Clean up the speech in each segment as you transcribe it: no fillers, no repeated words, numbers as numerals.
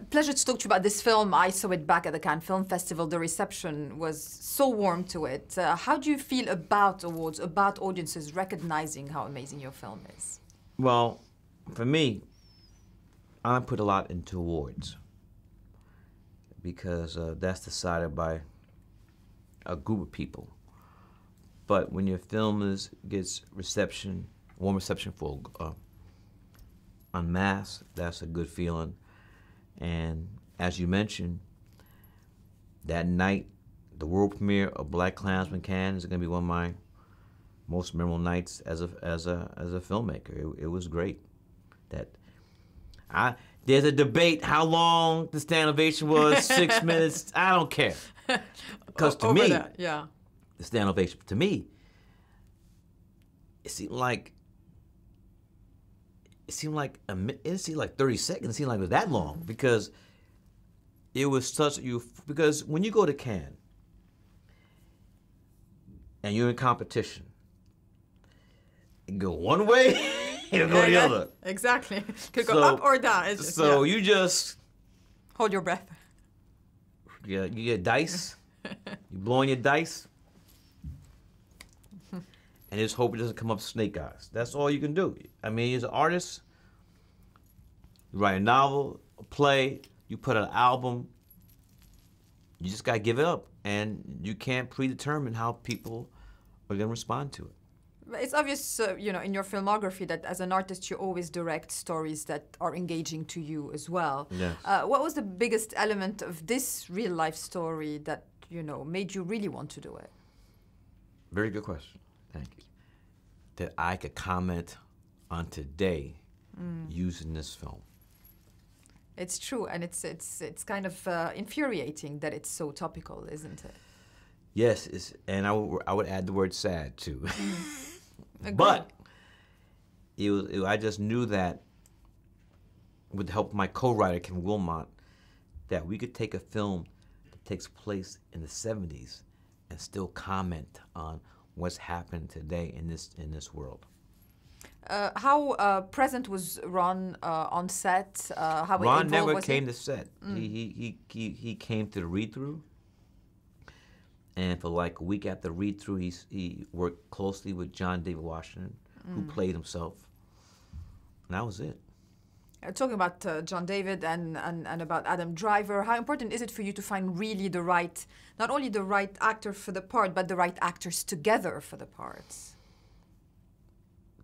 Pleasure to talk to you about this film. I saw it back at the Cannes Film Festival. The reception was so warm to it. How do you feel about awards, about audiences recognizing how amazing your film is? Well, for me, I put a lot into awards because that's decided by a group of people. But when your film gets reception, warm reception for en masse, that's a good feeling. And as you mentioned, that night, the world premiere of BlacKkKlansman Cannes is going to be one of my most memorable nights as a filmmaker. It was great. There's a debate how long the stand ovation was, 6 minutes. I don't care, because to me, yeah, the stand ovation to me, it seemed like 30 seconds. It seemed like it was that long because it was because when you go to Cannes and you're in competition, it can go one way, it'll go the other. Exactly. Could go up or down. You just hold your breath. Yeah, you get dice. You blowing your dice. And just hope it doesn't come up snake eyes. That's all you can do. I mean, as an artist, you write a novel, a play, you put an album, you just got to give it up. And you can't predetermine how people are going to respond to it. It's obvious, in your filmography that as an artist, you always direct stories that are engaging to you as well. Yes. What was the biggest element of this real-life story that, made you really want to do it? Very good question. Thank you. That I could comment on today using this film. It's true, and it's kind of infuriating that it's so topical, isn't it? Yes, and I would add the word sad too. But I just knew that with the help of my co-writer Kim Wilmot, that we could take a film that takes place in the 70s and still comment on what's happened today in this world. How present was Ron on set? Ron never came to set. He came to the read-through, and for like a week after the read-through, he worked closely with John David Washington, who played himself, and that was it. Talking about John David and about Adam Driver, how important is it for you to find really the right, not only the right actor for the part, but the right actors together for the parts?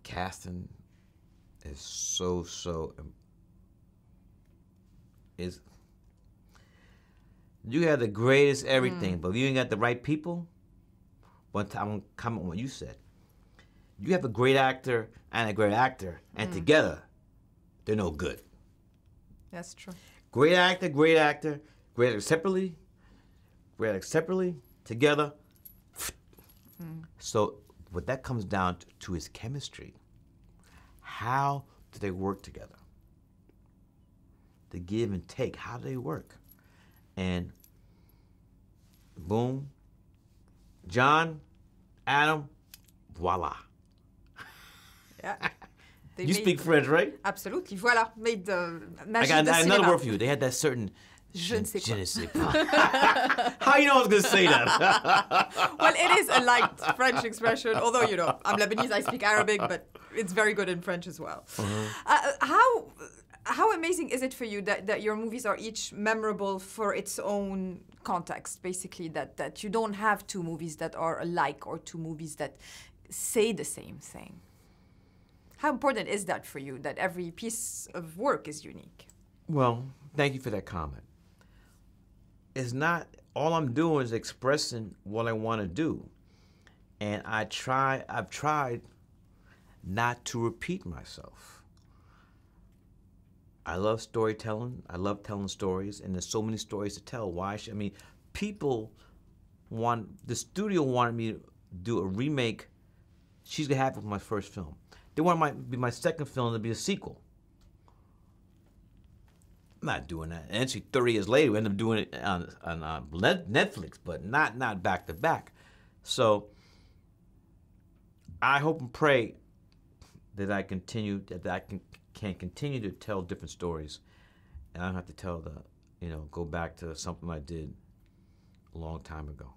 Casting is you have the greatest everything, but if you ain't got the right people, I'm gonna comment on what you said. You have a great actor and a great actor, and together, they're no good. That's true. Great actor, great actor, great actor separately, together. So what that comes down to is chemistry. How do they work together? The give and take, how do they work? And boom, John, Adam, voila. Yeah. You speak French, right? Absolutely. Voilà. Made the I got another word for you. They had that certain Je ne sais quoi. How you know I was going to say that? Well, it is a light French expression, although, I'm Lebanese, I speak Arabic, but it's very good in French as well. How amazing is it for you that your movies are each memorable for its own context, basically, that you don't have two movies that are alike or two movies that say the same thing? How important is that for you, that every piece of work is unique? Well, thank you for that comment. It's not, all I'm doing is expressing what I want to do. And I've tried not to repeat myself. I love storytelling. I love telling stories, and there's so many stories to tell. The studio wanted me to do a remake. She's Gonna Have It with my first film. They wanted my second film to be a sequel. I'm not doing that. And actually, 30 years later, we ended up doing it on Netflix, but not back to back. So I hope and pray that I can continue to tell different stories, and I don't have to tell go back to something I did a long time ago.